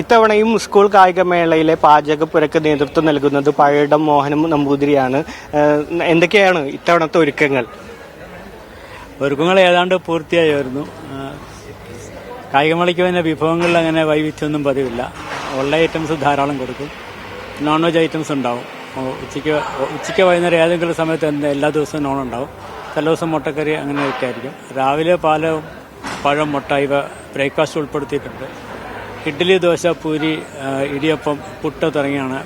ഇത്തവണയും സ്കൂൾ കായികമേളയിലെ പാചകപ്പുരക്ക് നേതൃത്വം നൽകുന്നത് പഴയിടം മോഹനം നമ്പൂതിരിയാണ്. എന്തൊക്കെയാണ് ഇത്തവണത്തെ ഒരുക്കങ്ങൾ? ഒരുക്കങ്ങൾ ഏതാണ്ട് പൂർത്തിയായി വരുന്നു. കായികമേളയ്ക്ക് തന്നെ വിഭവങ്ങളിൽ അങ്ങനെ വൈവിധ്യമൊന്നും പതിവില്ല. ഉള്ള ഐറ്റംസ് ധാരാളം കൊടുക്കും. നോൺ വെജ് ഐറ്റംസ് ഉണ്ടാവും. ഉച്ചയ്ക്ക് വൈകുന്നേരം ഏതെങ്കിലും സമയത്ത് എല്ലാ ദിവസവും നോൺ ഉണ്ടാവും. ചില ദിവസം മുട്ടക്കറി അങ്ങനെയൊക്കെ ആയിരിക്കും. രാവിലെ പാല്, പഴം, മുട്ട ഇവ ബ്രേക്ക്ഫാസ്റ്റ് ഉൾപ്പെടുത്തിയിട്ടുണ്ട്. ഇഡ്ഡലി, ദോശ, പൂരി, ഇടിയപ്പം, പുട്ട് തുടങ്ങിയാണ്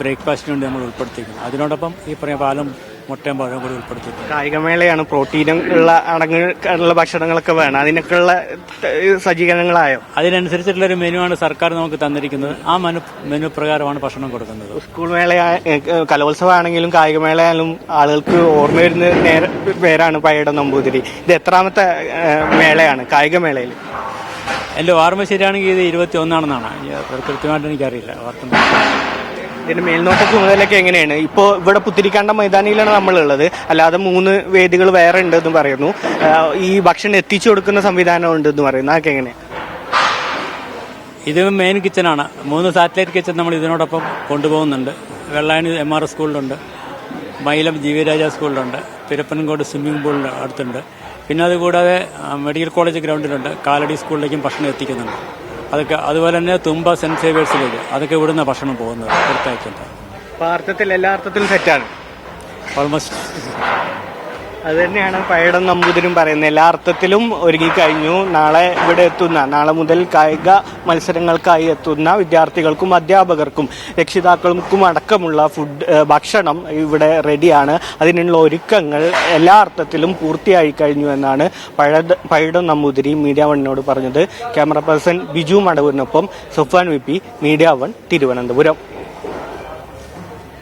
ബ്രേക്ക്ഫാസ്റ്റിന് വേണ്ടി നമ്മൾ ഉൾപ്പെടുത്തിയിരിക്കുന്നത്. അതിനോടൊപ്പം ഈ പറഞ്ഞ പാലും മുട്ടയും പഴവും കൂടി ഉൾപ്പെടുത്തിയിട്ടുണ്ട്. കായികമേളയാണ്, പ്രോട്ടീനും അടങ്ങുള്ള ഭക്ഷണങ്ങളൊക്കെ വേണം. അതിനൊക്കെയുള്ള സജ്ജീകരണങ്ങളായോ? അതിനനുസരിച്ചിട്ടുള്ളൊരു മെനുവാണ് സർക്കാർ നമുക്ക് തന്നിരിക്കുന്നത്. ആ മെനു പ്രകാരമാണ് ഭക്ഷണം കൊടുക്കുന്നത്. സ്കൂൾ മേള, കലോത്സവമാണെങ്കിലും കായികമേളയായാലും ആളുകൾക്ക് ഓർമ്മ വരുന്ന പേരാണ് പഴയിടം നമ്പൂതിരി. ഇത് എത്രാമത്തെ മേളയാണ് കായികമേളയിൽ? എൻ്റെ ഓർമ്മ ശരിയാണെങ്കിൽ ഇത് 21ആണെന്നാണ്. കൃത്യമായിട്ട് എനിക്കറിയില്ല. ഇതിന്റെ മേൽനോട്ട ചുമതലൊക്കെ എങ്ങനെയാണ്? ഇപ്പോൾ ഇവിടെ പുത്തിരിക്കാണ്ട മൈതാനിയിലാണ് നമ്മളുള്ളത്. അല്ലാതെ 3 വേദികൾ വേറെ ഉണ്ടെന്ന് പറയുന്നു. ഈ ഭക്ഷണം എത്തിച്ചു കൊടുക്കുന്ന സംവിധാനം ഉണ്ടെന്ന് പറയുന്നു. അതൊക്കെ എങ്ങനെയാണ്? ഇത് മെയിൻ കിച്ചണാണ്. 3 സാറ്റലൈറ്റ് കിച്ചൺ നമ്മൾ ഇതിനോടൊപ്പം കൊണ്ടുപോകുന്നുണ്ട്. വെള്ളായണി MR സ്കൂളിലുണ്ട്, മൈലം ജീവിരാജ സ്കൂളിലുണ്ട്, തിരുപ്പനങ്കോട് സ്വിമ്മിംഗ് പൂളിൻ്റെ അടുത്തുണ്ട്. പിന്നെ അതുകൂടാതെ മെഡിക്കൽ കോളേജ് ഗ്രൗണ്ടിലുണ്ട്. കാലടി സ്കൂളിലേക്കും ഭക്ഷണം എത്തിക്കുന്നുണ്ട്. അതൊക്കെ അതുപോലെ തന്നെ തുമ്പ സെന്റ് സേവിയേഴ്സിലേക്ക് അതൊക്കെ ഇവിടുന്ന് ഭക്ഷണം പോകുന്നത് പുറത്തേക്കുണ്ട്. എല്ലാ അർത്ഥത്തിലും സെറ്റാണ് ഓൾമോസ്റ്റ്. അത് തന്നെയാണ് പഴയിടം നമ്പൂതിരും പറയുന്നത്. എല്ലാ അർത്ഥത്തിലും ഒരുങ്ങിക്കഴിഞ്ഞു. നാളെ മുതൽ കായിക മത്സരങ്ങൾക്കായി എത്തുന്ന വിദ്യാർത്ഥികൾക്കും അധ്യാപകർക്കും രക്ഷിതാക്കൾക്കും അടക്കമുള്ള ഭക്ഷണം ഇവിടെ റെഡിയാണ്. അതിനുള്ള ഒരുക്കങ്ങൾ എല്ലാ അർത്ഥത്തിലും പൂർത്തിയായി കഴിഞ്ഞു എന്നാണ് പഴയിടം നമ്പൂതിരി മീഡിയ വണ്ണിനോട് പറഞ്ഞത്. ക്യാമറ പേഴ്സൺ ബിജു മടവൂരിനൊപ്പം Sufan VP, media one, Thiruvananthapuram.